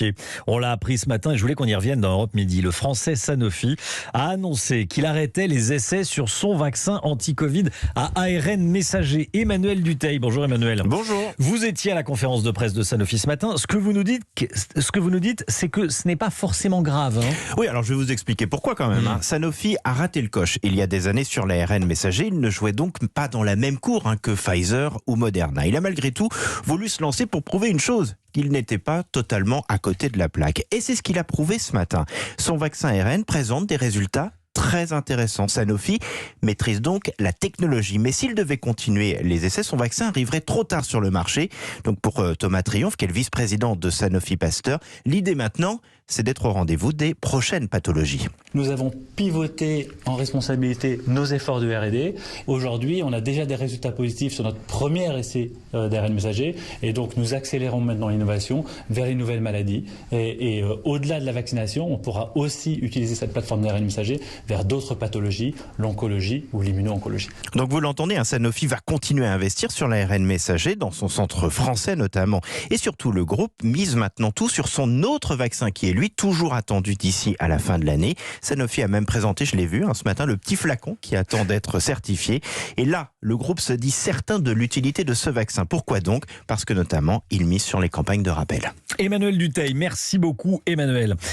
dossier. On l'a appris ce matin et je voulais qu'on y revienne dans Europe Midi. Le français Sanofi a annoncé qu'il arrêtait les essais sur son vaccin anti-Covid à ARN messager. Emmanuel Dutheil. Bonjour Emmanuel. Bonjour. Vous étiez à la conférence de presse de Sanofi ce matin. Ce que vous nous dites, c'est que ce n'est pas forcément grave. Oui, alors je vais vous expliquer pourquoi quand même. Sanofi a raté le coche il y a des années sur l'ARN messager. Il ne jouait donc pas dans la même cour que Pfizer ou Moderna. Il a malgré tout voulu se lancer pour prouver une chose, qu'il n'était pas totalement à côté de la plaque. Et c'est ce qu'il a prouvé ce matin. Son vaccin ARN présente des résultats très intéressant. Sanofi maîtrise donc la technologie. Mais s'il devait continuer les essais, son vaccin arriverait trop tard sur le marché. Donc pour Thomas Triomphe, qui est le vice-président de Sanofi Pasteur, l'idée maintenant, c'est d'être au rendez-vous des prochaines pathologies. Nous avons pivoté en responsabilité nos efforts de R&D. Aujourd'hui, on a déjà des résultats positifs sur notre premier essai d'ARN messager. Et donc, nous accélérons maintenant l'innovation vers les nouvelles maladies. Et au-delà de la vaccination, on pourra aussi utiliser cette plateforme d'ARN messager vers d'autres pathologies, l'oncologie ou l'immuno-oncologie. Donc, vous l'entendez, Sanofi va continuer à investir sur l'ARN messager, dans son centre français notamment. Et surtout, le groupe mise maintenant tout sur son autre vaccin qui est lui toujours attendu d'ici à la fin de l'année. Sanofi a même présenté, je l'ai vu ce matin, le petit flacon qui attend d'être certifié. Et là, le groupe se dit certain de l'utilité de ce vaccin. Pourquoi donc ? Parce que notamment, il mise sur les campagnes de rappel. Emmanuel Dutheil, merci beaucoup Emmanuel.